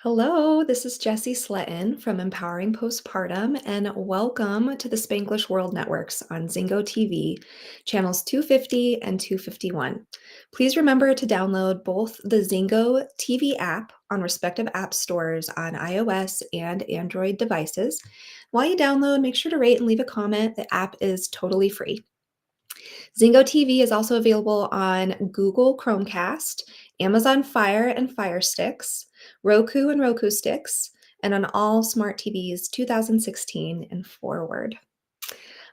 Hello, this is Jessi Sletten from Empowering Postpartum, and welcome to the Spanglish World Networks on Zingo TV, channels 250 and 251. Please remember to download both the Zingo TV app on respective app stores on iOS and Android devices. While you download, make sure to rate and leave a comment. The app is totally free. Zingo TV is also available on Google Chromecast, Amazon Fire and Fire Sticks, Roku and Roku Sticks, and on all smart TVs 2016 and forward.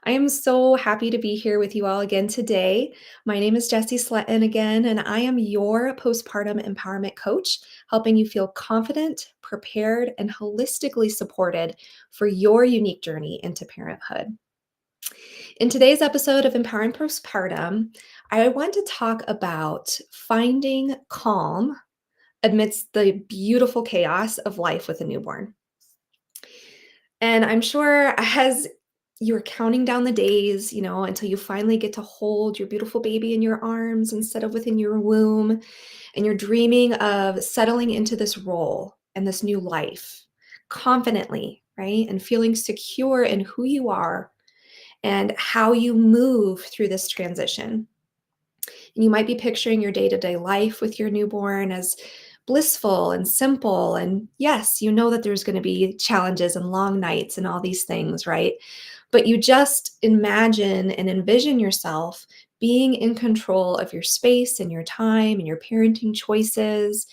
I am so happy to be here with you all again today. My name is Jessi Sletten again, and I am your postpartum empowerment coach, helping you feel confident, prepared, and holistically supported for your unique journey into parenthood. In today's episode of Empowering Postpartum, I want to talk about finding calm amidst the beautiful chaos of life with a newborn. And I'm sure as you're counting down the days, until you finally get to hold your beautiful baby in your arms instead of within your womb, and you're dreaming of settling into this role and this new life confidently, right? And feeling secure in who you are and how you move through this transition. And you might be picturing your day to day life with your newborn as blissful and simple. And yes, you know that there's going to be challenges and long nights and all these things, right? But you just imagine and envision yourself being in control of your space and your time and your parenting choices.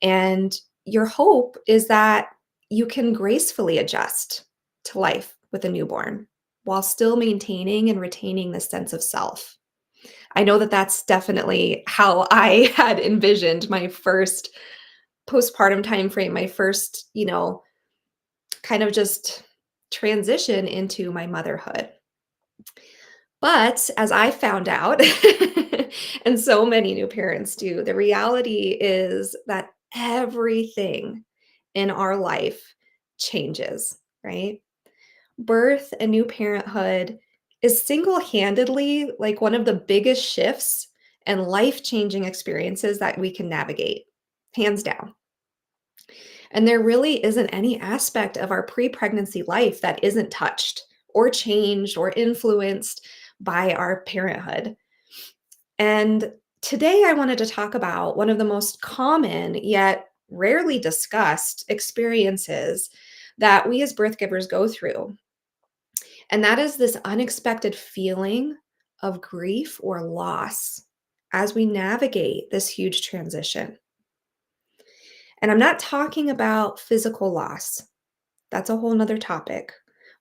And your hope is that you can gracefully adjust to life with a newborn while still maintaining and retaining this sense of self. I know that that's definitely how I had envisioned my first postpartum timeframe, my first, kind of just transition into my motherhood. But as I found out, and so many new parents do, the reality is that everything in our life changes, right? Birth and new parenthood is single-handedly like one of the biggest shifts and life-changing experiences that we can navigate, hands down. And there really isn't any aspect of our pre-pregnancy life that isn't touched or changed or influenced by our parenthood. And today I wanted to talk about one of the most common yet rarely discussed experiences that we as birth givers go through. And that is this unexpected feeling of grief or loss as we navigate this huge transition. And I'm not talking about physical loss. That's a whole nother topic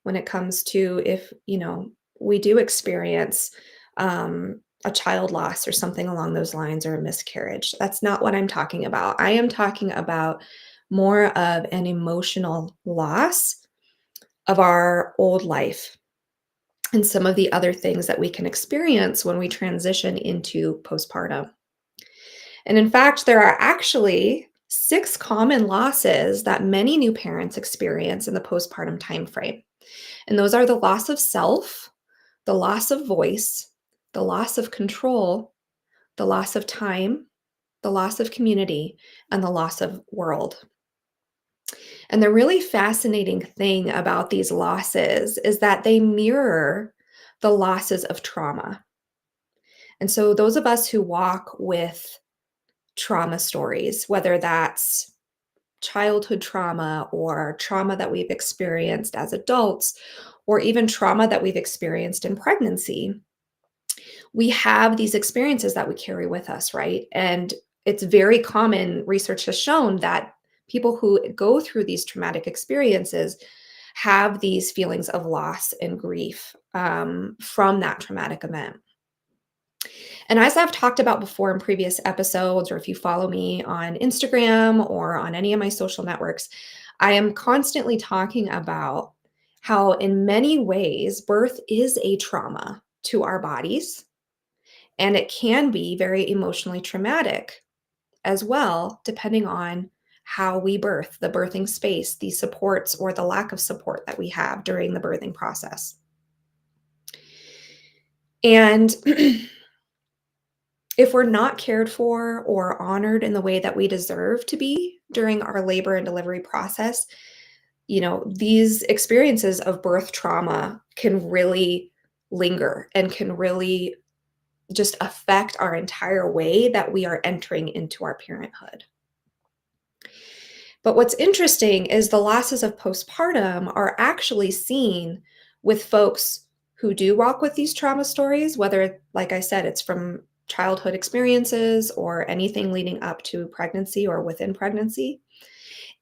when it comes to if, we do experience a child loss or something along those lines or a miscarriage. That's not what I'm talking about. I am talking about more of an emotional loss of our old life and some of the other things that we can experience when we transition into postpartum. And in fact, there are actually 6 common losses that many new parents experience in the postpartum timeframe. And those are the loss of self, the loss of voice, the loss of control, the loss of time, the loss of community, and the loss of world. And the really fascinating thing about these losses is that they mirror the losses of trauma. And so, those of us who walk with trauma stories, whether that's childhood trauma or trauma that we've experienced as adults, or even trauma that we've experienced in pregnancy, we have these experiences that we carry with us, right? And it's very common, research has shown that people who go through these traumatic experiences have these feelings of loss and grief from that traumatic event. And as I've talked about before in previous episodes, or if you follow me on Instagram or on any of my social networks, I am constantly talking about how, in many ways, birth is a trauma to our bodies, and it can be very emotionally traumatic as well, depending on how we birth, the birthing space, the supports or the lack of support that we have during the birthing process. And If we're not cared for or honored in the way that we deserve to be during our labor and delivery process, these experiences of birth trauma can really linger and can really just affect our entire way that we are entering into our parenthood. But what's interesting is the losses of postpartum are actually seen with folks who do walk with these trauma stories, whether, like I said, it's from childhood experiences or anything leading up to pregnancy or within pregnancy.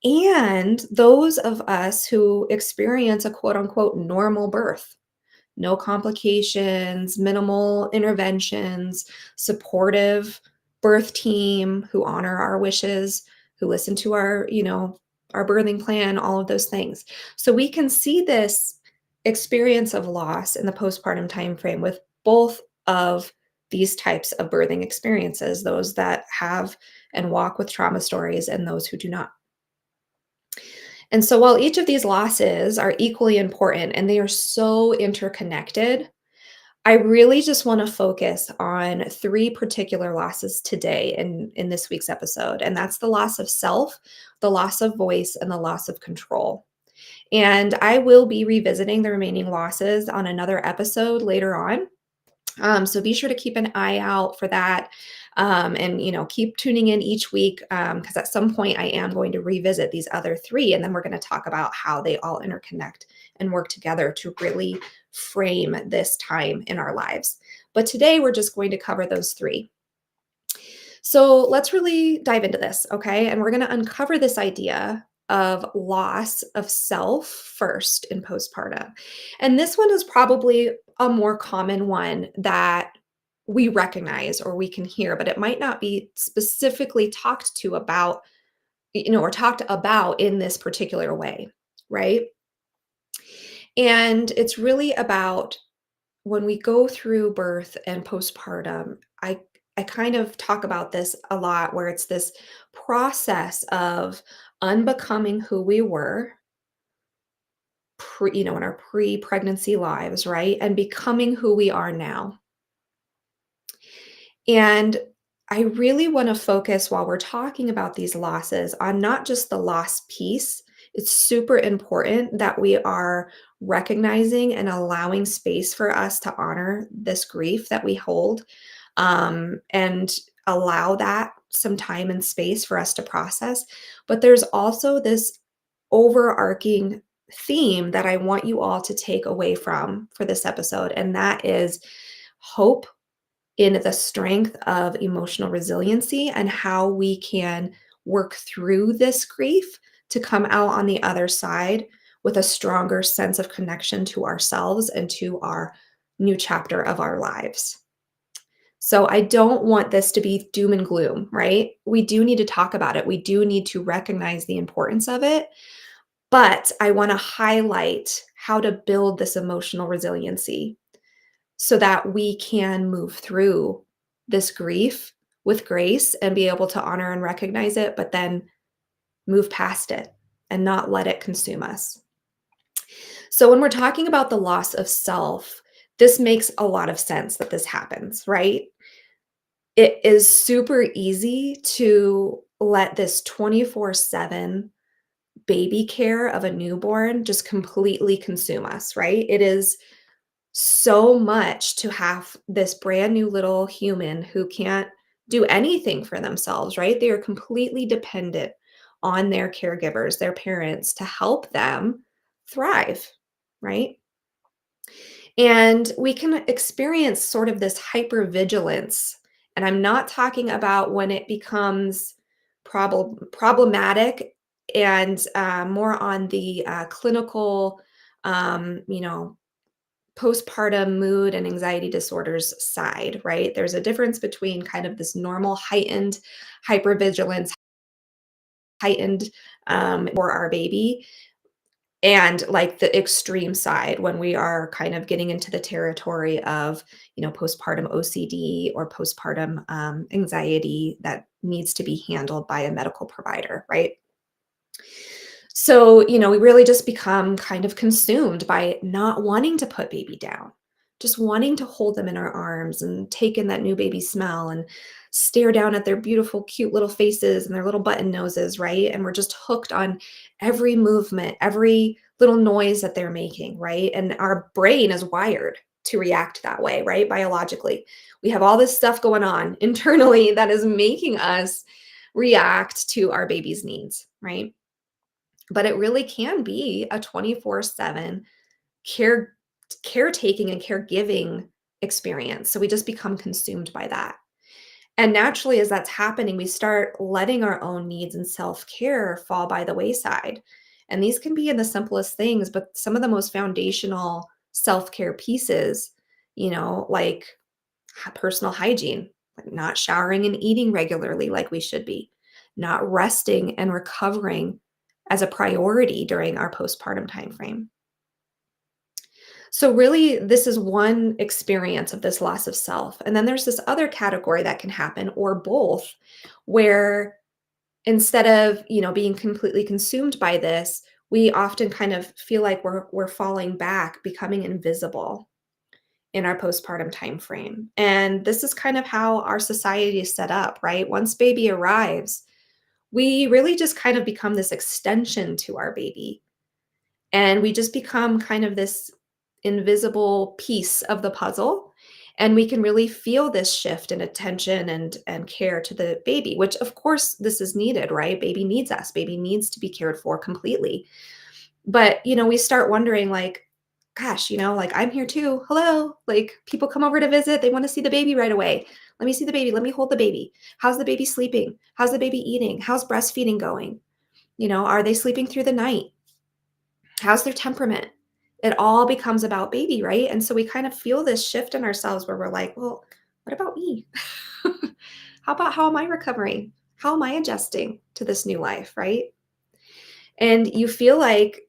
And those of us who experience a quote unquote normal birth, no complications, minimal interventions, supportive birth team who honor our wishes, who listen to our birthing plan, all of those things. So we can see this experience of loss in the postpartum timeframe with both of these types of birthing experiences, those that have and walk with trauma stories and those who do not. And so while each of these losses are equally important and they are so interconnected, I really just want to focus on three particular losses today in this week's episode. And that's the loss of self, the loss of voice, and the loss of control. And I will be revisiting the remaining losses on another episode later on. So be sure to keep an eye out for that. And keep tuning in each week because at some point I am going to revisit these other three, and then we're going to talk about how they all interconnect and work together to really frame this time in our lives. But today we're just going to cover those three. So let's really dive into this, okay? And we're going to uncover this idea of loss of self first in postpartum. And this one is probably a more common one that we recognize or we can hear, but it might not be specifically talked to about, or talked about in this particular way, right? And it's really about when we go through birth and postpartum, I kind of talk about this a lot where it's this process of unbecoming who we were in our pre-pregnancy lives, right? And becoming who we are now. And I really want to focus while we're talking about these losses on not just the loss piece. It's super important that we are recognizing and allowing space for us to honor this grief that we hold and allow that some time and space for us to process. But there's also this overarching theme that I want you all to take away from for this episode, and that is hope in the strength of emotional resiliency and how we can work through this grief to come out on the other side with a stronger sense of connection to ourselves and to our new chapter of our lives. So I don't want this to be doom and gloom, right? We do need to talk about it. We do need to recognize the importance of it. But I want to highlight how to build this emotional resiliency so that we can move through this grief with grace and be able to honor and recognize it, but then move past it and not let it consume us. So, when we're talking about the loss of self, this makes a lot of sense that this happens, right? It is super easy to let this 24/7 baby care of a newborn just completely consume us, right? It is so much to have this brand new little human who can't do anything for themselves, right? They are completely dependent on their caregivers, their parents, to help them thrive, right? And we can experience sort of this hypervigilance. And I'm not talking about when it becomes problematic and more on the clinical, postpartum mood and anxiety disorders side, right? There's a difference between kind of this normal heightened hypervigilance, heightened for our baby, and like the extreme side when we are kind of getting into the territory of, postpartum OCD or postpartum anxiety that needs to be handled by a medical provider, right? So, we really just become kind of consumed by not wanting to put baby down, just wanting to hold them in our arms and take in that new baby smell and stare down at their beautiful, cute little faces and their little button noses, right? And we're just hooked on every movement, every little noise that they're making, right? And our brain is wired to react that way, right? Biologically. We have all this stuff going on internally that is making us react to our baby's needs, right? But it really can be a 24/7 care caretaking and caregiving experience. So we just become consumed by that. And naturally, as that's happening, we start letting our own needs and self-care fall by the wayside. And these can be in the simplest things, but some of the most foundational self-care pieces, like personal hygiene, like not showering and eating regularly like we should be, not resting and recovering as a priority during our postpartum timeframe. So, really, this is one experience of this loss of self. And then there's this other category that can happen, or both, where instead of being completely consumed by this, we often kind of feel like we're falling back, becoming invisible in our postpartum time frame. And this is kind of how our society is set up, right? Once baby arrives, we really just kind of become this extension to our baby, and we just become kind of this invisible piece of the puzzle. And we can really feel this shift in attention and care to the baby, which of course this is needed, right? Baby needs us. Baby needs to be cared for completely. But we start wondering, like, gosh, like, I'm here too. Hello. Like, people come over to visit. They want to see the baby right away. Let me see the baby. Let me hold the baby. How's the baby sleeping? How's the baby eating? How's breastfeeding going? Are they sleeping through the night? How's their temperament? It all becomes about baby, right? And so we kind of feel this shift in ourselves where we're like, well, what about me? How am I recovering? How am I adjusting to this new life, right? And you feel like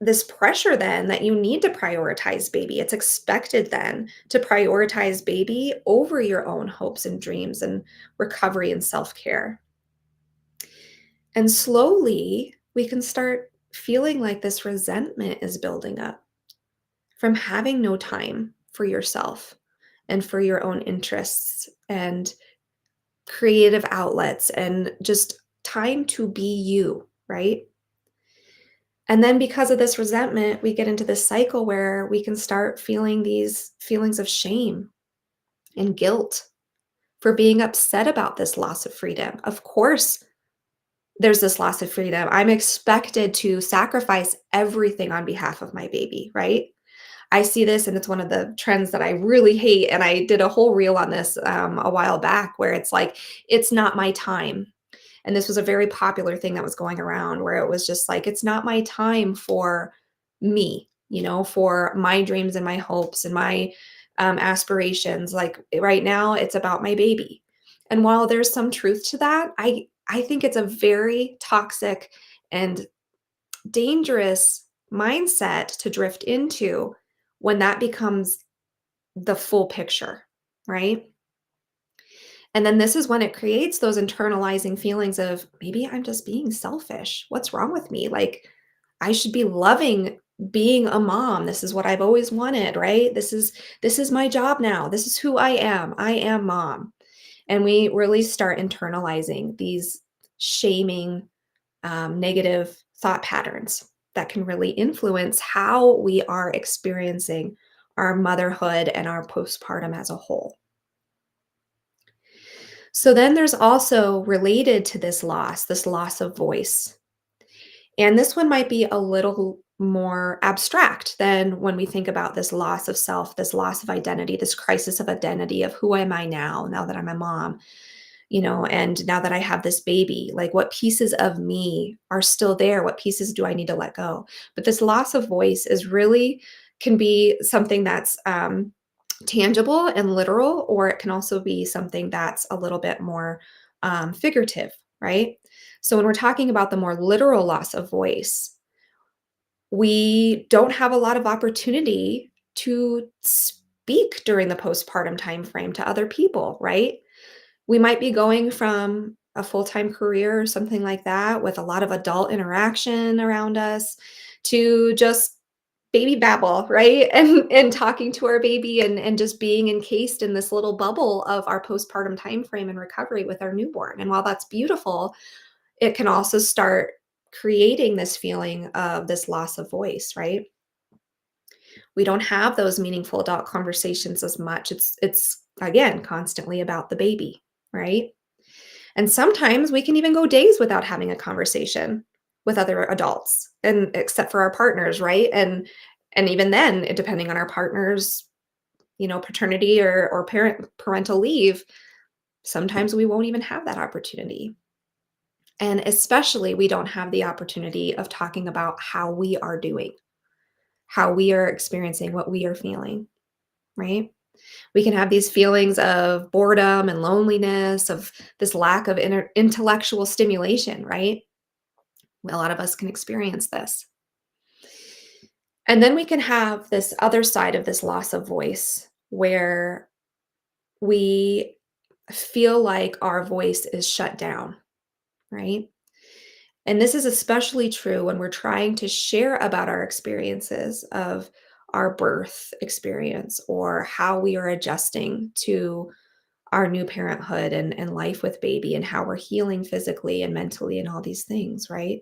this pressure then that you need to prioritize baby. It's expected then to prioritize baby over your own hopes and dreams and recovery and self care. And slowly we can start feeling like this resentment is building up from having no time for yourself and for your own interests and creative outlets and just time to be you, right? And then because of this resentment, we get into this cycle where we can start feeling these feelings of shame and guilt for being upset about this loss of freedom. Of course, there's this loss of freedom. I'm expected to sacrifice everything on behalf of my baby, right? I see this, and it's one of the trends that I really hate. And I did a whole reel on this a while back where it's like, it's not my time. And this was a very popular thing that was going around where it was just like, it's not my time for me, for my dreams and my hopes and my aspirations. Like right now, it's about my baby. And while there's some truth to that, I think it's a very toxic and dangerous mindset to drift into when that becomes the full picture, right? And then this is when it creates those internalizing feelings of maybe I'm just being selfish. What's wrong with me? Like, I should be loving being a mom. This is what I've always wanted, right? This is my job now. This is who I am. I am mom. And we really start internalizing these shaming, negative thought patterns that can really influence how we are experiencing our motherhood and our postpartum as a whole. So then there's also related to this loss of voice. And this one might be a little more abstract than when we think about this loss of self, this loss of identity, this crisis of identity of who am I now that I'm a mom, and now that I have this baby, like what pieces of me are still there? What pieces do I need to let go? But this loss of voice is really can be something that's tangible and literal, or it can also be something that's a little bit more figurative, right? So when we're talking about the more literal loss of voice, we don't have a lot of opportunity to speak during the postpartum time frame to other people, right? We might be going from a full-time career or something like that with a lot of adult interaction around us to just baby babble, right? And talking to our baby and just being encased in this little bubble of our postpartum time frame and recovery with our newborn. And while that's beautiful, it can also start creating this feeling of this loss of voice, right? We don't have those meaningful adult conversations as much. It's again constantly about the baby, right? And sometimes we can even go days without having a conversation with other adults and except for our partners, right? And even then, depending on our partner's, paternity or parental leave, sometimes we won't even have that opportunity. And especially we don't have the opportunity of talking about how we are doing, how we are experiencing, what we are feeling, right? We can have these feelings of boredom and loneliness, of this lack of intellectual stimulation, right? A lot of us can experience this. And then we can have this other side of this loss of voice where we feel like our voice is shut down, right? And this is especially true when we're trying to share about our experiences of our birth experience or how we are adjusting to our new parenthood and life with baby and how we're healing physically and mentally and all these things, right?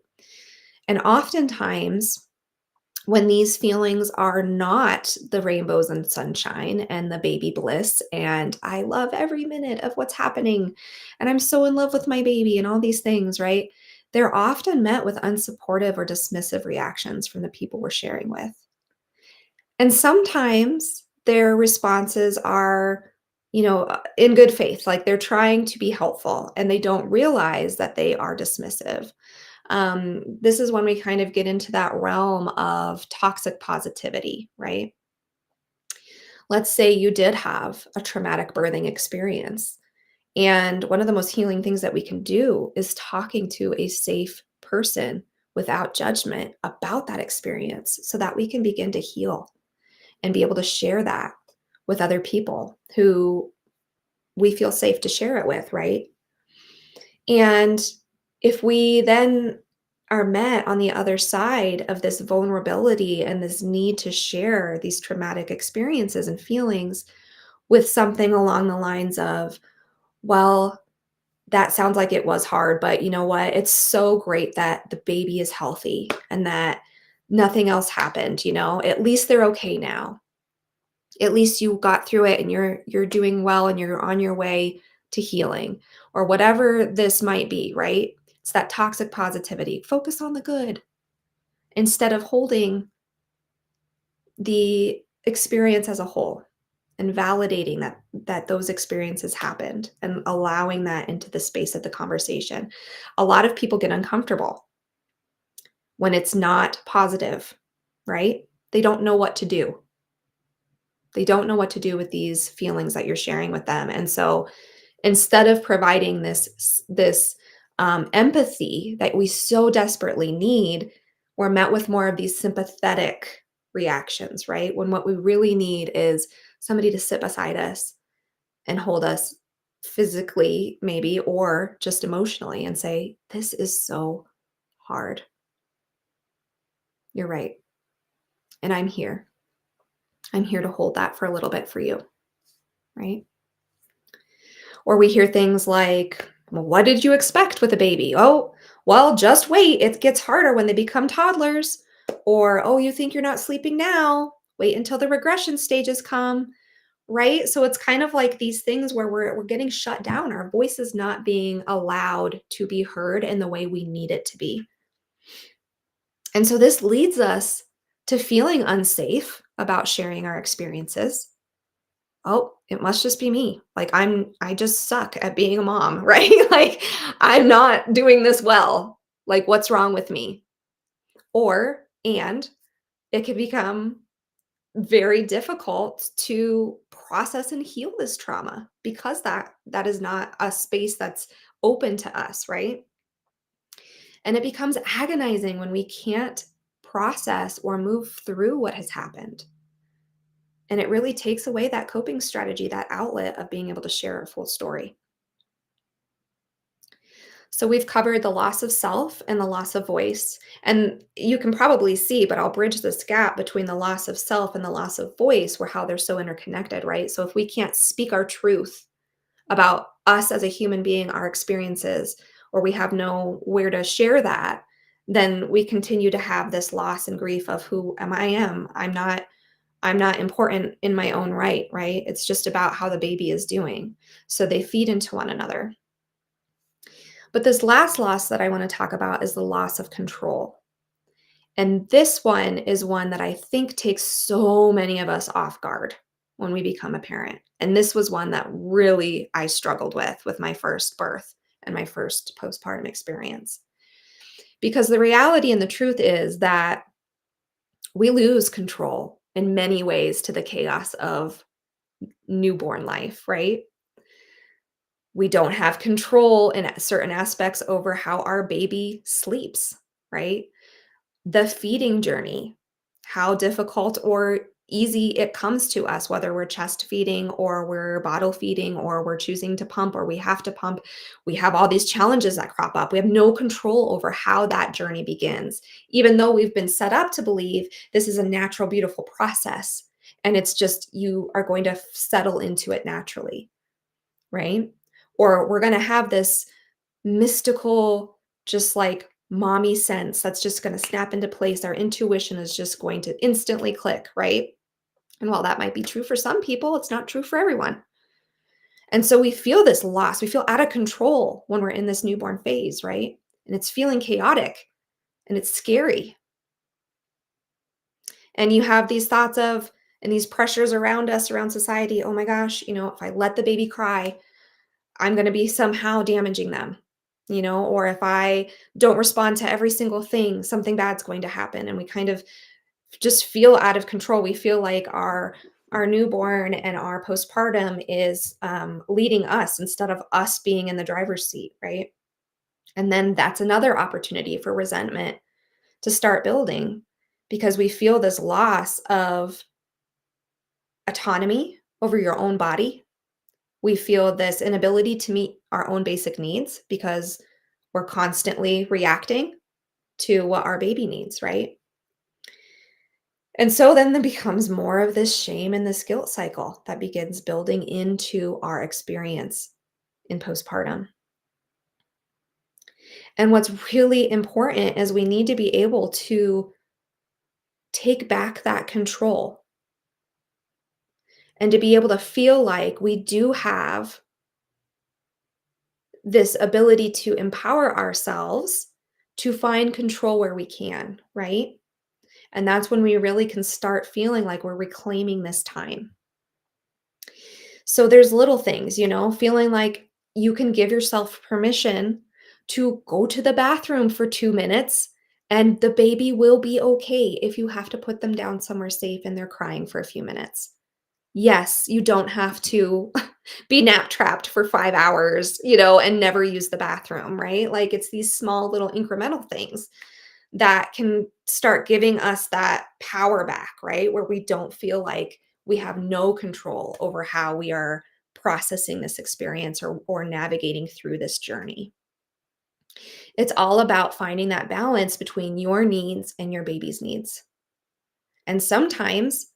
And oftentimes, when these feelings are not the rainbows and sunshine and the baby bliss, and I love every minute of what's happening, and I'm so in love with my baby, and all these things, right? They're often met with unsupportive or dismissive reactions from the people we're sharing with. And sometimes their responses are, in good faith, like they're trying to be helpful and they don't realize that they are dismissive. This is when we kind of get into that realm of toxic positivity, right? Let's say you did have a traumatic birthing experience. And one of the most healing things that we can do is talking to a safe person without judgment about that experience so that we can begin to heal and be able to share that with other people who we feel safe to share it with, right? And if we then are met on the other side of this vulnerability and this need to share these traumatic experiences and feelings with something along the lines of, well, that sounds like it was hard, but you know what? It's so great that the baby is healthy and that nothing else happened, At least they're okay now. At least you got through it and you're doing well and you're on your way to healing or whatever this might be, right? It's that toxic positivity. Focus on the good instead of holding the experience as a whole and validating that those experiences happened and allowing that into the space of the conversation. A lot of people get uncomfortable when it's not positive, right? They don't know what to do. They don't know what to do with these feelings that you're sharing with them. And so instead of providing this empathy that we so desperately need, we're met with more of these sympathetic reactions, right? When what we really need is somebody to sit beside us and hold us physically, maybe, or just emotionally and say, "This is so hard. You're right. And I'm here. I'm here to hold that for a little bit for you." Right? Or we hear things like, "Well, what did you expect with a baby?" "Oh, well, just wait. It gets harder when they become toddlers." Or, "Oh, you think you're not sleeping now? Wait until the regression stages come." Right? So it's kind of like these things where we're getting shut down. Our voice is not being allowed to be heard in the way we need it to be. And so this leads us to feeling unsafe about sharing our experiences. Oh, it must just be me. Like I just suck at being a mom, right? Like I'm not doing this well. Like what's wrong with me? And it can become very difficult to process and heal this trauma because that is not a space that's open to us, right? And it becomes agonizing when we can't process or move through what has happened. And it really takes away that coping strategy, that outlet of being able to share a full story. So we've covered the loss of self and the loss of voice. And you can probably see, but I'll bridge this gap between the loss of self and the loss of voice, where how they're so interconnected, right? So if we can't speak our truth about us as a human being, our experiences, or we have nowhere to share that, then we continue to have this loss and grief of who am I am. I'm not important in my own right, right? It's just about how the baby is doing. So they feed into one another. But this last loss that I want to talk about is the loss of control. And this one is one that I think takes so many of us off guard when we become a parent. And this was one that really I struggled with my first birth and my first postpartum experience. Because the reality and the truth is that we lose control in many ways to the chaos of newborn life, right? We don't have control in certain aspects over how our baby sleeps, right? The feeding journey, how difficult or easy it comes to us, whether we're chest feeding or we're bottle feeding or we're choosing to pump or we have to pump. We have all these challenges that crop up. We have no control over how that journey begins, even though we've been set up to believe this is a natural, beautiful process. And it's just you are going to settle into it naturally, right? Or we're going to have this mystical, just like mommy sense that's just going to snap into place. Our intuition is just going to instantly click, right? And while that might be true for some people, it's not true for everyone. And so we feel this loss. We feel out of control when we're in this newborn phase, right? And it's feeling chaotic and it's scary. And you have these thoughts of, and these pressures around us, around society. Oh my gosh, if I let the baby cry, I'm going to be somehow damaging them, or if I don't respond to every single thing, something bad's going to happen. And we kind of just feel out of control. We feel like our newborn and our postpartum is leading us instead of us being in the driver's seat, right? And then that's another opportunity for resentment to start building because we feel this loss of autonomy over your own body. We feel this inability to meet our own basic needs because we're constantly reacting to what our baby needs, right? And so then there becomes more of this shame and this guilt cycle that begins building into our experience in postpartum. And what's really important is we need to be able to take back that control and to be able to feel like we do have this ability to empower ourselves to find control where we can, right? And that's when we really can start feeling like we're reclaiming this time. So there's little things, feeling like you can give yourself permission to go to the bathroom for 2 minutes and the baby will be okay if you have to put them down somewhere safe and they're crying for a few minutes. Yes, you don't have to be nap trapped for 5 hours, and never use the bathroom, right? Like it's these small little incremental things that can start giving us that power back, right? Where we don't feel like we have no control over how we are processing this experience or navigating through this journey. It's all about finding that balance between your needs and your baby's needs. And sometimes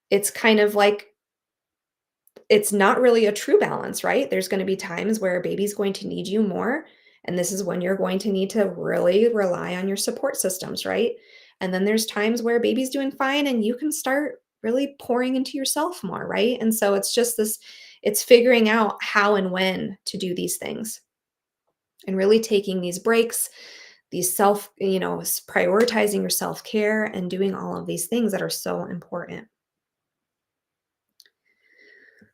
it's kind of like it's not really a true balance, right? There's going to be times where a baby's going to need you more. And this is when you're going to need to really rely on your support systems, right? And then there's times where baby's doing fine and you can start really pouring into yourself more, right? And so it's just this, it's figuring out how and when to do these things and really taking these breaks, these prioritizing your self care and doing all of these things that are so important.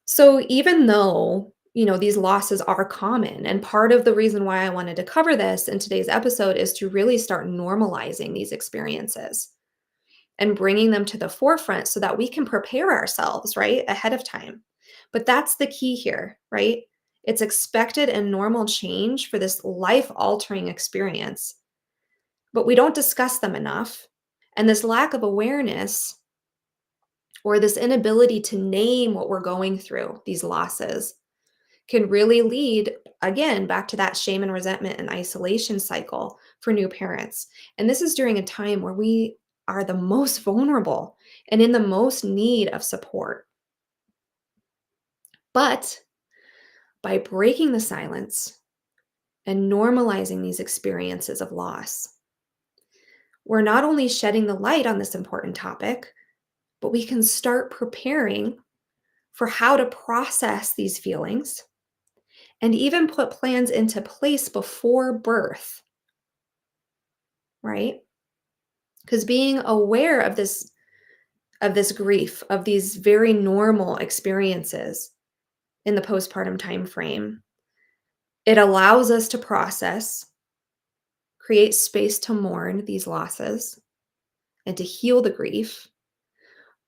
So even though, these losses are common, and part of the reason why I wanted to cover this in today's episode is to really start normalizing these experiences and bringing them to the forefront so that we can prepare ourselves, right, ahead of time. But that's the key here, right? It's expected and normal change for this life altering experience, but we don't discuss them enough. And this lack of awareness or this inability to name what we're going through, these losses, can really lead again, back to that shame and resentment and isolation cycle for new parents. And this is during a time where we are the most vulnerable and in the most need of support. But by breaking the silence and normalizing these experiences of loss, we're not only shedding the light on this important topic, but we can start preparing for how to process these feelings and even put plans into place before birth, right? Because being aware of this grief, of these very normal experiences in the postpartum time frame, it allows us to process, create space to mourn these losses and to heal the grief,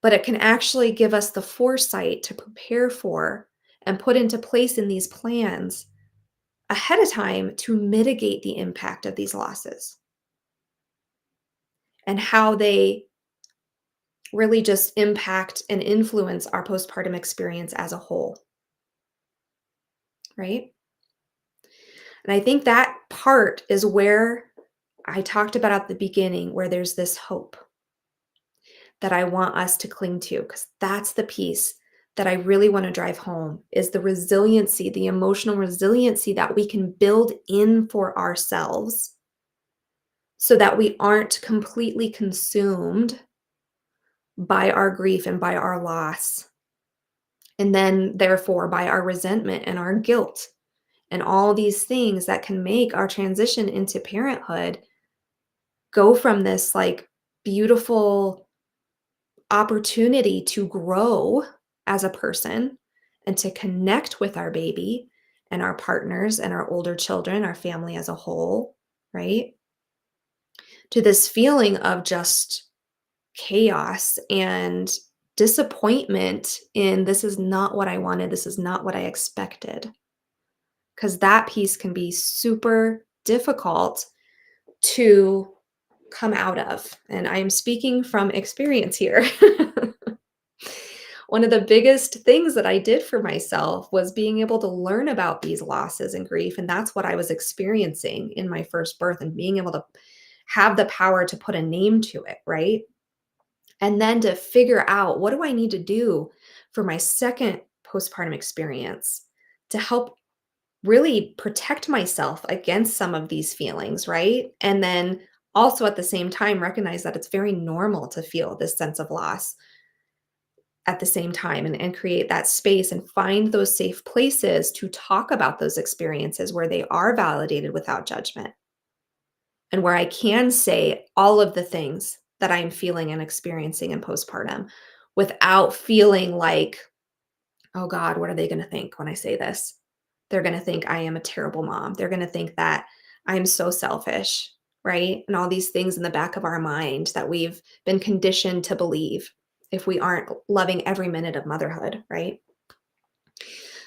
but it can actually give us the foresight to prepare for and put into place in these plans ahead of time to mitigate the impact of these losses and how they really just impact and influence our postpartum experience as a whole, right? And I think that part is where I talked about at the beginning, where there's this hope that I want us to cling to, because that's the piece that I really want to drive home is the resiliency, the emotional resiliency that we can build in for ourselves so that we aren't completely consumed by our grief and by our loss. And then, therefore, by our resentment and our guilt and all these things that can make our transition into parenthood go from this like beautiful opportunity to grow as a person and to connect with our baby and our partners and our older children, our family as a whole, right? To this feeling of just chaos and disappointment in this is not what I wanted, this is not what I expected. Because that piece can be super difficult to come out of. And I'm speaking from experience here. One of the biggest things that I did for myself was being able to learn about these losses and grief. And that's what I was experiencing in my first birth and being able to have the power to put a name to it, right? And then to figure out what do I need to do for my second postpartum experience to help really protect myself against some of these feelings, right? And then also at the same time recognize that it's very normal to feel this sense of loss at the same time and create that space and find those safe places to talk about those experiences where they are validated without judgment and where I can say all of the things that I'm feeling and experiencing in postpartum without feeling like, oh God, what are they going to think when I say this? They're going to think I am a terrible mom. They're going to think that I'm so selfish, right? And all these things in the back of our mind that we've been conditioned to believe if we aren't loving every minute of motherhood, right?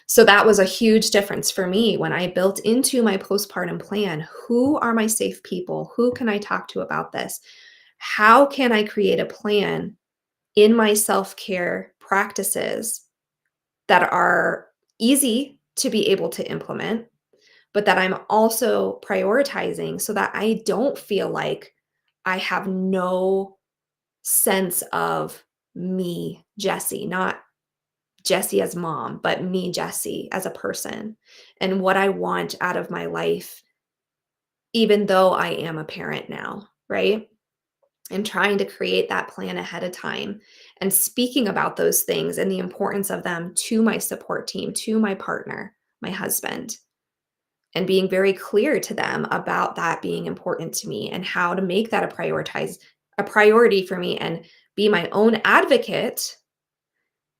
So that was a huge difference for me when I built into my postpartum plan. Who are my safe people? Who can I talk to about this? How can I create a plan in my self-care practices that are easy to be able to implement, but that I'm also prioritizing so that I don't feel like I have no sense of me, Jessi, not Jessi as mom, but me, Jessi, as a person, and what I want out of my life, even though I am a parent now, right? And trying to create that plan ahead of time and speaking about those things and the importance of them to my support team, to my partner, my husband, and being very clear to them about that being important to me and how to make that a priority for me and be my own advocate,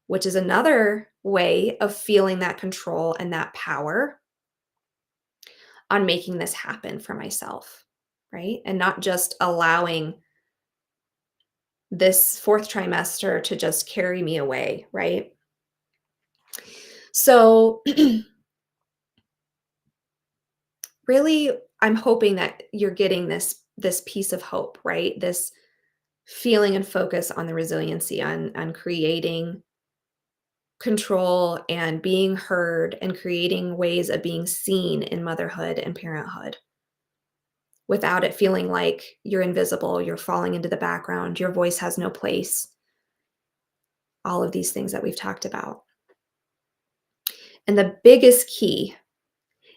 which is another way of feeling that control and that power on making this happen for myself, right? And not just allowing this fourth trimester to just carry me away, right? So, really, I'm hoping that you're getting this piece of hope, right? This feeling and focus on the resiliency on creating control and being heard and creating ways of being seen in motherhood and parenthood without it feeling like you're invisible, you're falling into the background, your voice has no place, all of these things that we've talked about. And the biggest key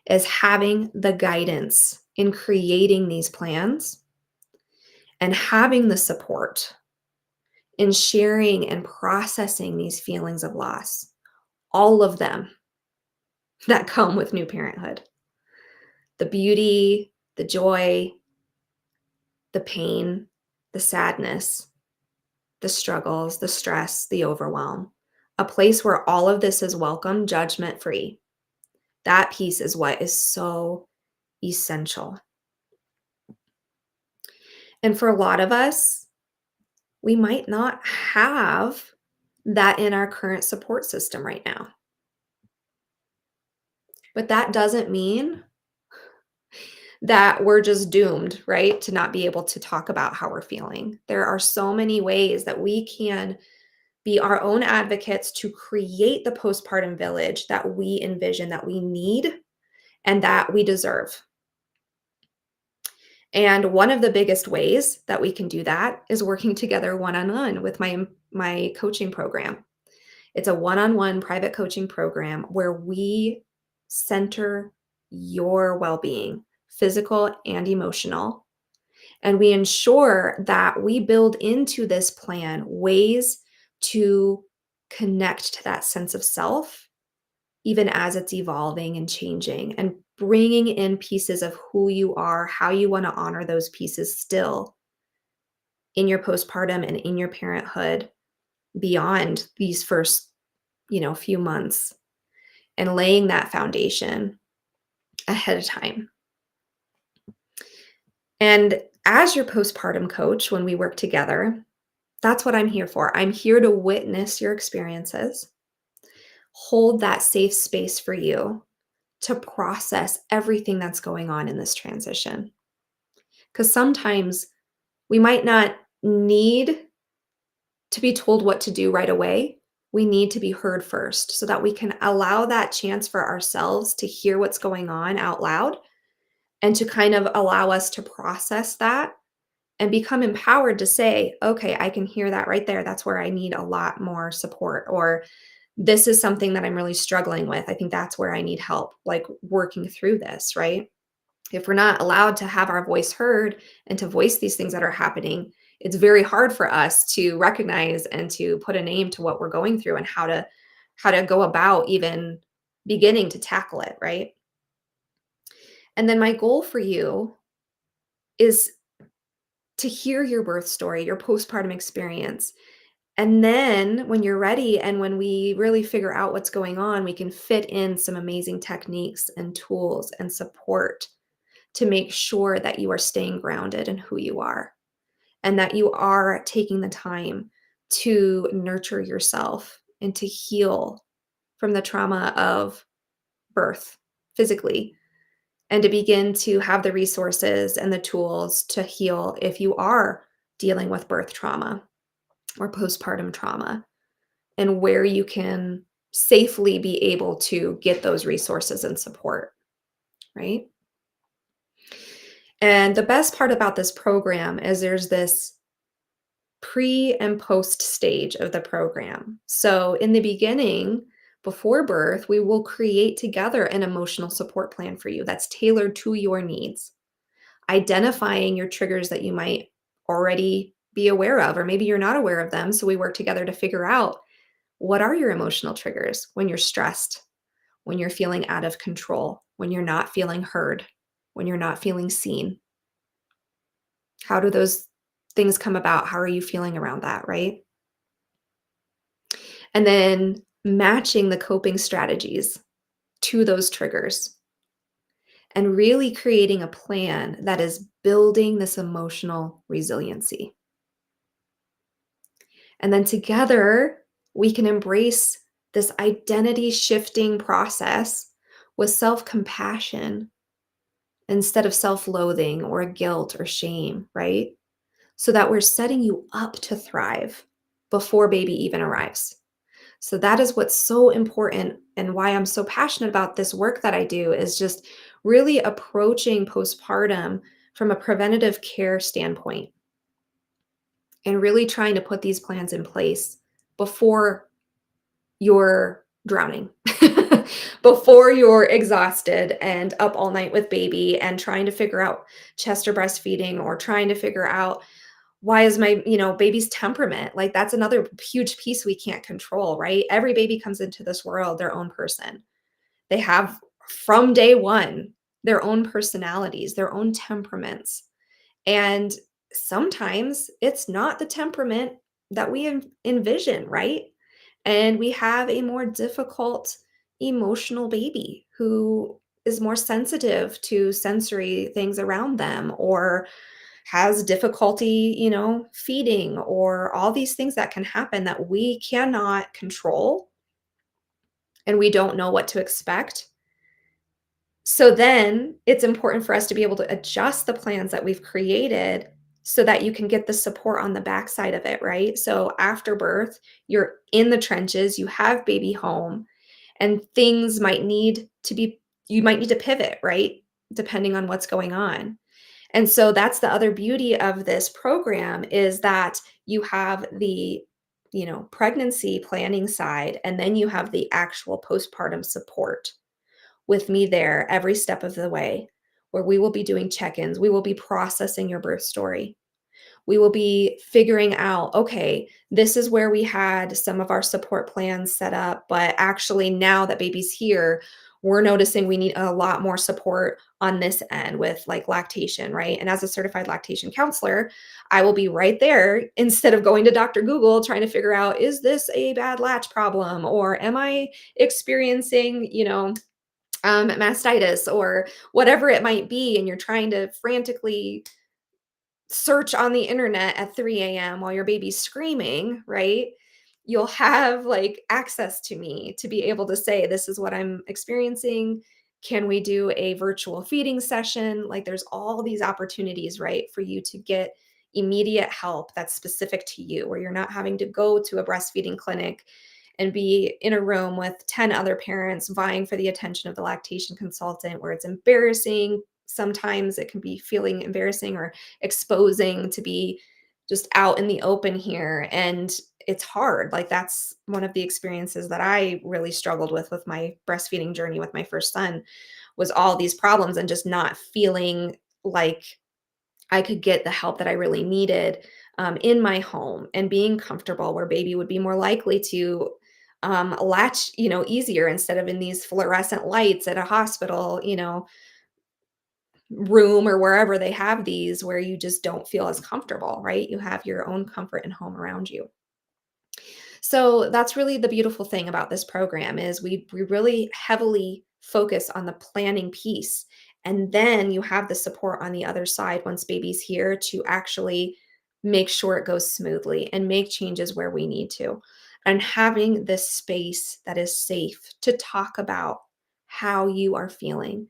is having the guidance in creating these plans and having the support in sharing and processing these feelings of loss, all of them that come with new parenthood. The beauty, the joy, the pain, the sadness, the struggles, the stress, the overwhelm. A place where all of this is welcome, judgment free. That piece is what is so essential. And for a lot of us, we might not have that in our current support system right now. But that doesn't mean that we're just doomed, right, to not be able to talk about how we're feeling. There are so many ways that we can be our own advocates to create the postpartum village that we envision, that we need, and that we deserve. And one of the biggest ways that we can do that is working together one-on-one with my coaching program. It's a one-on-one private coaching program where we center your well-being, physical and emotional. And we ensure that we build into this plan ways to connect to that sense of self, even as it's evolving and changing, and bringing in pieces of who you are, how you want to honor those pieces still in your postpartum and in your parenthood beyond these first, few months, and laying that foundation ahead of time. And as your postpartum coach, when we work together, that's what I'm here for. I'm here to witness your experiences, hold that safe space for you to process everything that's going on in this transition. Because sometimes we might not need to be told what to do right away. We need to be heard first so that we can allow that chance for ourselves to hear what's going on out loud and to kind of allow us to process that and become empowered to say, okay, I can hear that right there. That's where I need a lot more support. Or this is something that I'm really struggling with. I think that's where I need help, like working through this, right? If we're not allowed to have our voice heard and to voice these things that are happening, it's very hard for us to recognize and to put a name to what we're going through and how to go about even beginning to tackle it, right? And then my goal for you is to hear your birth story, your postpartum experience. And then when you're ready and when we really figure out what's going on, we can fit in some amazing techniques and tools and support to make sure that you are staying grounded in who you are and that you are taking the time to nurture yourself and to heal from the trauma of birth physically, and to begin to have the resources and the tools to heal if you are dealing with birth trauma or postpartum trauma, and where you can safely be able to get those resources and support, right? And the best part about this program is there's this pre and post stage of the program. So in the beginning, before birth, we will create together an emotional support plan for you that's tailored to your needs, identifying your triggers that you might already be aware of, or maybe you're not aware of them. So we work together to figure out, what are your emotional triggers when you're stressed, when you're feeling out of control, when you're not feeling heard, when you're not feeling seen? How do those things come about? How are you feeling around that, right? And then matching the coping strategies to those triggers and really creating a plan that is building this emotional resiliency. And then together, we can embrace this identity shifting process with self compassion instead of self loathing or guilt or shame, right? So that we're setting you up to thrive before baby even arrives. So that is what's so important and why I'm so passionate about this work that I do is just really approaching postpartum from a preventative care standpoint and really trying to put these plans in place before you're drowning, before you're exhausted and up all night with baby and trying to figure out chest or breastfeeding or trying to figure out why is my, baby's temperament. Like that's another huge piece we can't control, right? Every baby comes into this world their own person. They have from day one their own personalities, their own temperaments. And sometimes it's not the temperament that we envision, right? And we have a more difficult emotional baby who is more sensitive to sensory things around them or has difficulty, feeding or all these things that can happen that we cannot control and we don't know what to expect. So then it's important for us to be able to adjust the plans that we've created so that you can get the support on the backside of it, right? So after birth, you're in the trenches, you have baby home, and things might need to be, you might need to pivot, right? Depending on what's going on. And so that's the other beauty of this program is that you have the, pregnancy planning side, and then you have the actual postpartum support with me there every step of the way, where we will be doing check ins. We will be processing your birth story. We will be figuring out, okay, this is where we had some of our support plans set up, but actually, now that baby's here, we're noticing we need a lot more support on this end with like lactation, right? And as a certified lactation counselor, I will be right there instead of going to Dr. Google trying to figure out, is this a bad latch problem? Or am I experiencing, mastitis or whatever it might be, and you're trying to frantically search on the internet at 3 a.m. while your baby's screaming, right? You'll have like access to me to be able to say, this is what I'm experiencing. Can we do a virtual feeding session? Like there's all these opportunities, right, for you to get immediate help that's specific to you, where you're not having to go to a breastfeeding clinic and be in a room with 10 other parents vying for the attention of the lactation consultant, where it's embarrassing. Sometimes it can be feeling embarrassing or exposing to be just out in the open here. And it's hard. Like that's one of the experiences that I really struggled with my breastfeeding journey with my first son was all these problems and just not feeling like I could get the help that I really needed in my home and being comfortable where baby would be more likely to latch, easier instead of in these fluorescent lights at a hospital, room or wherever they have these where you just don't feel as comfortable, right? You have your own comfort and home around you. So that's really the beautiful thing about this program is we really heavily focus on the planning piece. And then you have the support on the other side once baby's here to actually make sure it goes smoothly and make changes where we need to. And having this space that is safe to talk about how you are feeling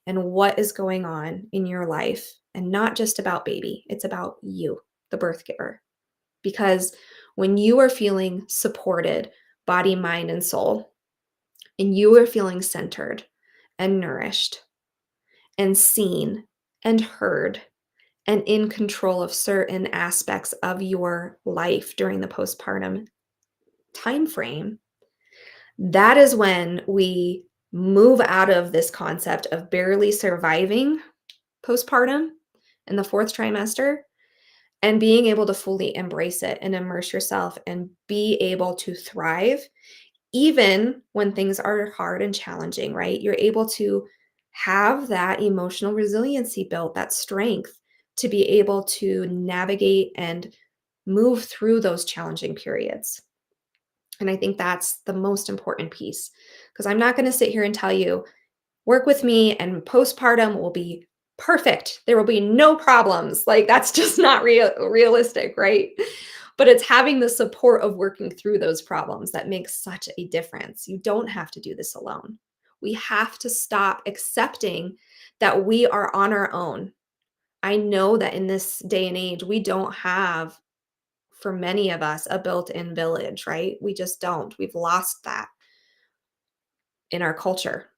and what is going on in your life and not just about baby, it's about you, the birth giver. Because when you are feeling supported, body, mind, and soul, and you are feeling centered and nourished and seen and heard and in control of certain aspects of your life during the postpartum time frame, that is when we move out of this concept of barely surviving postpartum in the fourth trimester and being able to fully embrace it and immerse yourself and be able to thrive even when things are hard and challenging, right? You're able to have that emotional resiliency built, that strength to be able to navigate and move through those challenging periods. And I think that's the most important piece because I'm not going to sit here and tell you work with me and postpartum will be perfect. There will be no problems. Like that's just not realistic, right? But it's having the support of working through those problems that makes such a difference. You don't have to do this alone. We have to stop accepting that we are on our own. I know that in this day and age, we don't have for many of us, a built-in village, right? We just don't. We've lost that in our culture.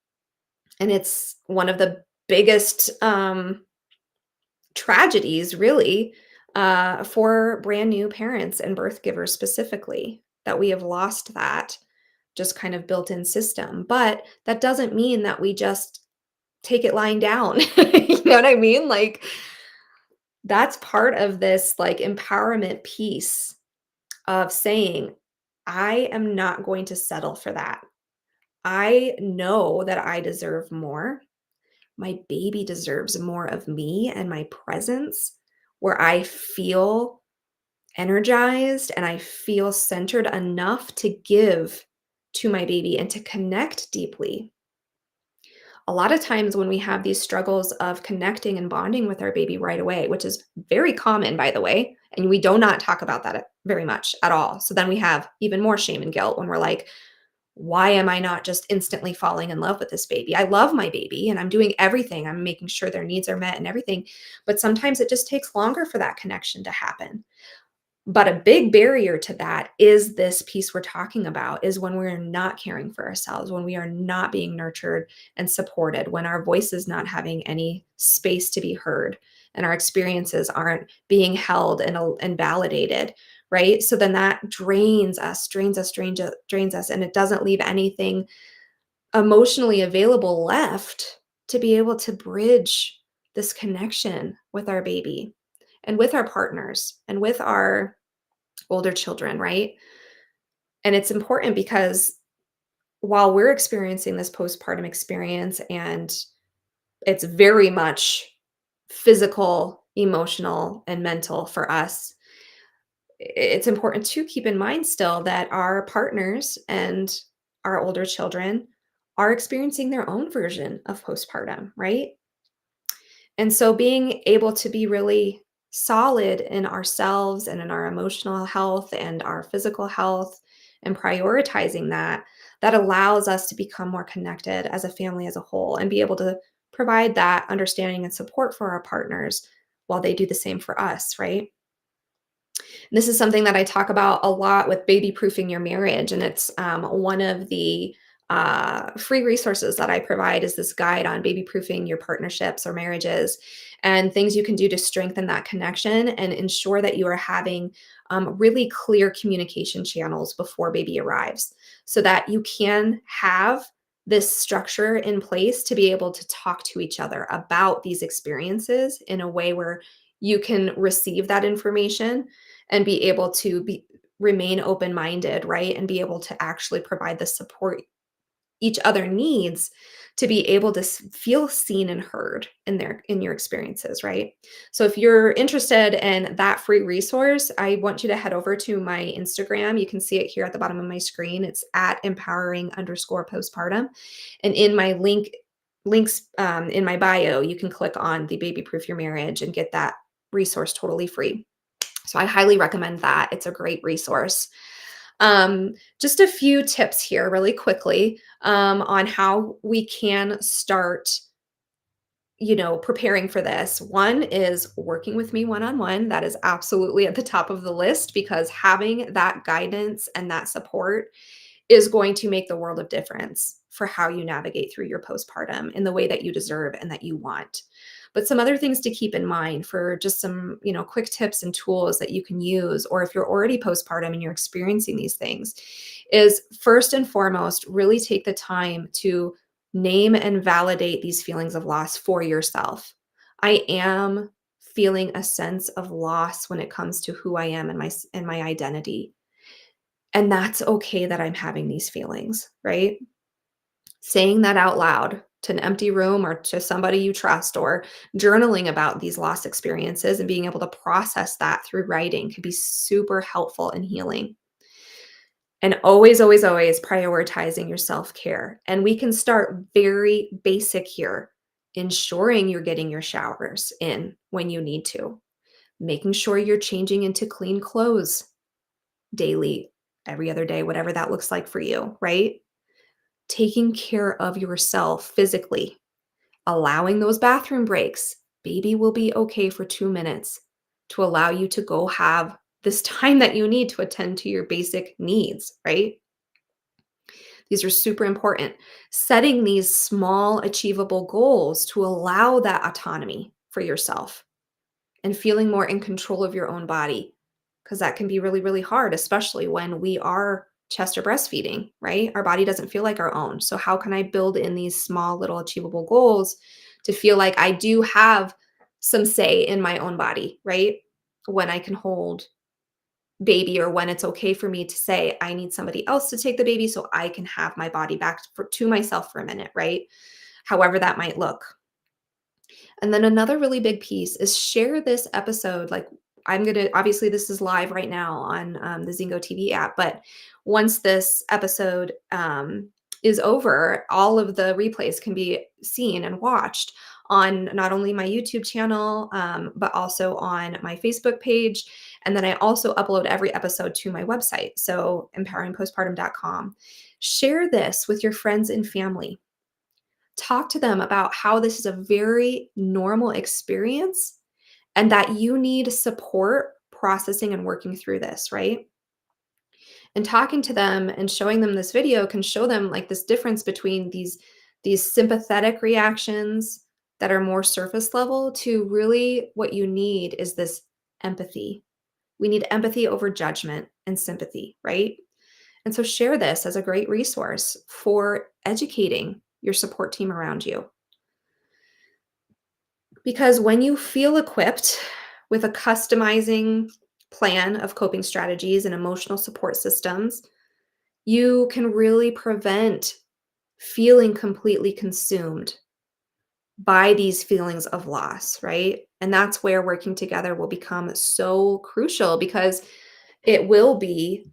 And it's one of the biggest tragedies, really, for brand new parents and birth givers specifically, that we have lost that just kind of built-in system. But that doesn't mean that we just take it lying down. You know what I mean? Like, that's part of this like empowerment piece of saying, I am not going to settle for that. I know that I deserve more. My baby deserves more of me and my presence, where I feel energized and I feel centered enough to give to my baby and to connect deeply. A lot of times when we have these struggles of connecting and bonding with our baby right away, which is very common, by the way, and we do not talk about that very much at all. So then we have even more shame and guilt when we're like, why am I not just instantly falling in love with this baby? I love my baby and I'm doing everything. I'm making sure their needs are met and everything. But sometimes it just takes longer for that connection to happen. But a big barrier to that is this piece we're talking about, is when we're not caring for ourselves, when we are not being nurtured and supported, when our voice is not having any space to be heard and our experiences aren't being held and validated, right? So then that drains us, and it doesn't leave anything emotionally available left to be able to bridge this connection with our baby and with our partners and with our older children, right? And it's important because while we're experiencing this postpartum experience and it's very much physical, emotional, and mental for us, it's important to keep in mind still that our partners and our older children are experiencing their own version of postpartum, right? And so being able to be really solid in ourselves and in our emotional health and our physical health and prioritizing that, that allows us to become more connected as a family as a whole and be able to provide that understanding and support for our partners while they do the same for us, right? This is something that I talk about a lot with baby proofing your marriage. And it's one of the free resources that I provide is this guide on baby proofing your partnerships or marriages and things you can do to strengthen that connection and ensure that you are having really clear communication channels before baby arrives so that you can have this structure in place to be able to talk to each other about these experiences in a way where you can receive that information and be able to be remain open-minded, right? And be able to actually provide the support each other needs to be able to feel seen and heard in your experiences, right? So if you're interested in that free resource, I want you to head over to my Instagram. You can see it here at the bottom of my screen. It's at empowering_postpartum. And in my links in my bio, you can click on the Baby Proof Your Marriage and get that resource totally free. So I highly recommend that. It's a great resource. Just a few tips here, really quickly, on how we can start, preparing for this. One is working with me one on one. That is absolutely at the top of the list because having that guidance and that support is going to make the world of difference for how you navigate through your postpartum in the way that you deserve and that you want. But some other things to keep in mind for just some, quick tips and tools that you can use, or if you're already postpartum and you're experiencing these things, is first and foremost, really take the time to name and validate these feelings of loss for yourself. I am feeling a sense of loss when it comes to who I am and my identity. And that's okay that I'm having these feelings, right? Saying that out loud to an empty room or to somebody you trust, or journaling about these loss experiences and being able to process that through writing can be super helpful and healing. And always, always, always prioritizing your self care. And we can start very basic here, ensuring you're getting your showers in when you need to, making sure you're changing into clean clothes daily, every other day, whatever that looks like for you, right? Taking care of yourself physically, allowing those bathroom breaks. Baby will be okay for 2 minutes to allow you to go have this time that you need to attend to your basic needs, right? These are super important. Setting these small, achievable goals to allow that autonomy for yourself and feeling more in control of your own body, because that can be really, really hard, especially when we are chest or breastfeeding, right? Our body doesn't feel like our own. So, how can I build in these small, little, achievable goals to feel like I do have some say in my own body, right? When I can hold baby, or when it's okay for me to say I need somebody else to take the baby so I can have my body back to myself for a minute, right? However that might look. And then another really big piece is share this episode. Like, I'm going to, obviously, this is live right now on the Zingo TV app, but once this episode is over, all of the replays can be seen and watched on not only my YouTube channel, but also on my Facebook page. And then I also upload every episode to my website. So empoweringpostpartum.com. Share this with your friends and family. Talk to them about how this is a very normal experience and that you need support processing and working through this, right? And talking to them and showing them this video can show them like this difference between these sympathetic reactions that are more surface level to really what you need is this empathy. We need empathy over judgment and sympathy, right? And so share this as a great resource for educating your support team around you. Because when you feel equipped with a customizing plan of coping strategies and emotional support systems, you can really prevent feeling completely consumed by these feelings of loss, right? And that's where working together will become so crucial because it will be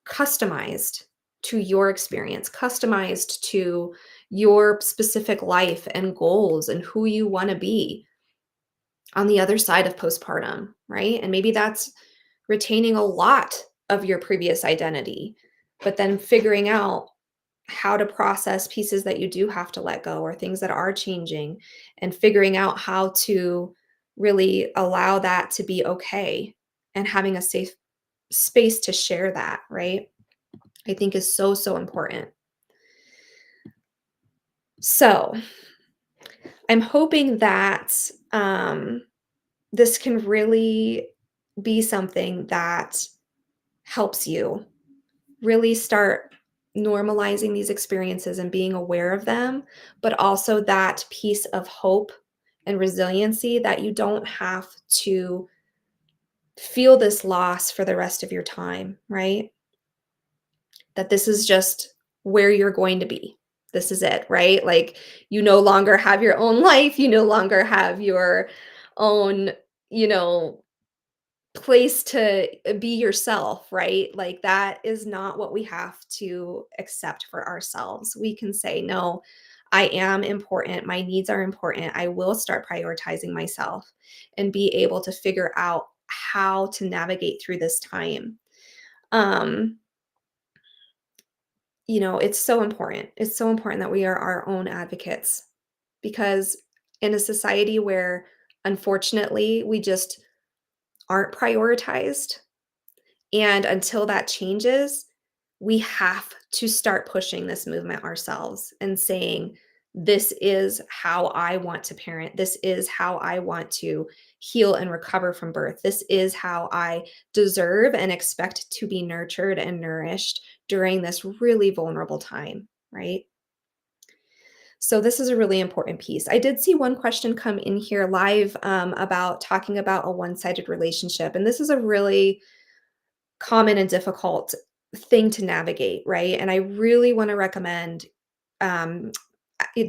customized to your experience, customized to your specific life and goals and who you want to be on the other side of postpartum, right? And maybe that's retaining a lot of your previous identity, but then figuring out how to process pieces that you do have to let go or things that are changing and figuring out how to really allow that to be okay and having a safe space to share that, right? I think is so, so important. So I'm hoping that this can really be something that helps you really start normalizing these experiences and being aware of them, but also that piece of hope and resiliency that you don't have to feel this loss for the rest of your time, right? That this is just where you're going to be. This is it, right? Like you no longer have your own life, you no longer have your own, you know, place to be yourself, right? Like that is not what we have to accept for ourselves. We can say, no, I am important. My needs are important. I will start prioritizing myself and be able to figure out how to navigate through this time. Um, it's so important. It's so important that we are our own advocates because in a society where unfortunately we just aren't prioritized. And until that changes, we have to start pushing this movement ourselves and saying, this is how I want to parent. This is how I want to heal and recover from birth. This is how I deserve and expect to be nurtured and nourished during this really vulnerable time, right? So, this is a really important piece. I did see one question come in here live about talking about a one sided relationship. And this is a really common and difficult thing to navigate, right? And I really want to recommend um,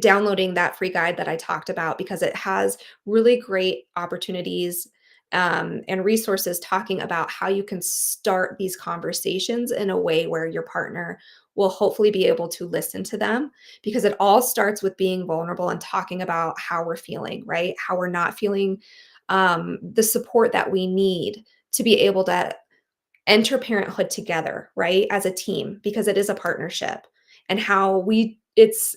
downloading that free guide that I talked about because it has really great opportunities and resources talking about how you can start these conversations in a way where your partner will hopefully be able to listen to them because it all starts with being vulnerable and talking about how we're feeling, right? How we're not feeling the support that we need to be able to enter parenthood together, right? As a team, because it is a partnership and how it's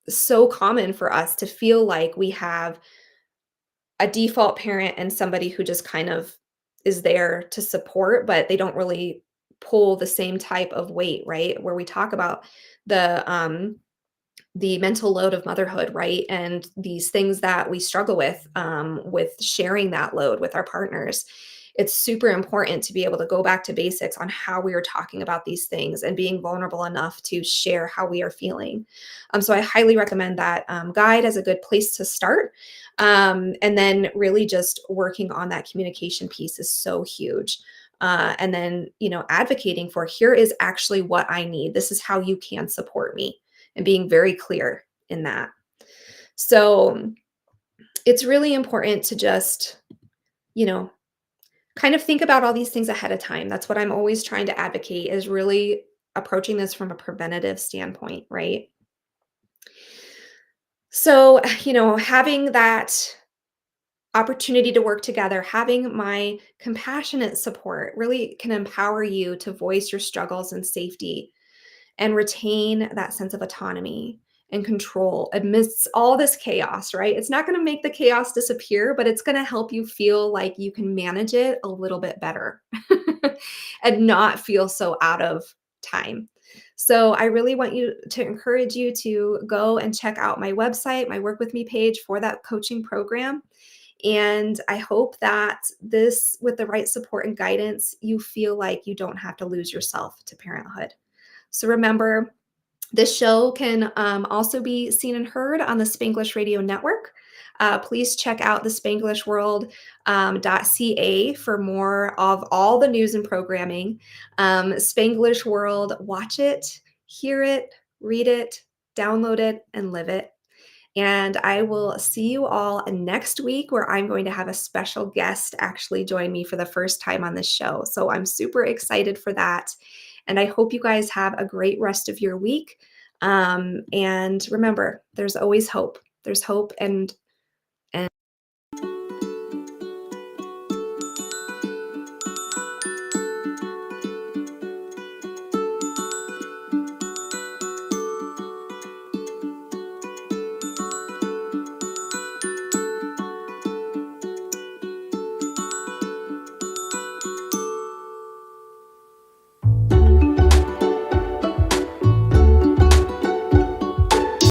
so common for us to feel like we have a default parent and somebody who just kind of is there to support, but they don't really pull the same type of weight, right? Where we talk about the mental load of motherhood, right? And these things that we struggle with sharing that load with our partners. It's super important to be able to go back to basics on how we are talking about these things and being vulnerable enough to share how we are feeling. So I highly recommend that guide as a good place to start. And then really just working on that communication piece is so huge. And then, advocating for here is actually what I need. This is how you can support me and being very clear in that. So it's really important to just, you know, kind of think about all these things ahead of time. That's what I'm always trying to advocate is really approaching this from a preventative standpoint, right? So, having that opportunity to work together, having my compassionate support really can empower you to voice your struggles in safety and retain that sense of autonomy and control amidst all this chaos, right? It's not going to make the chaos disappear, but it's going to help you feel like you can manage it a little bit better and not feel so out of time. So, I really want you to encourage you to go and check out my website, my Work With Me page for that coaching program. And I hope that this, with the right support and guidance, you feel like you don't have to lose yourself to parenthood. So remember, this show can also be seen and heard on the Spanglish Radio Network. Please check out the spanglishworld.ca for more of all the news and programming. Spanglish World, watch it, hear it, read it, download it, and live it. And I will see you all next week, where I'm going to have a special guest actually join me for the first time on this show. So I'm super excited for that. And I hope you guys have a great rest of your week. And remember, there's always hope. There's hope, and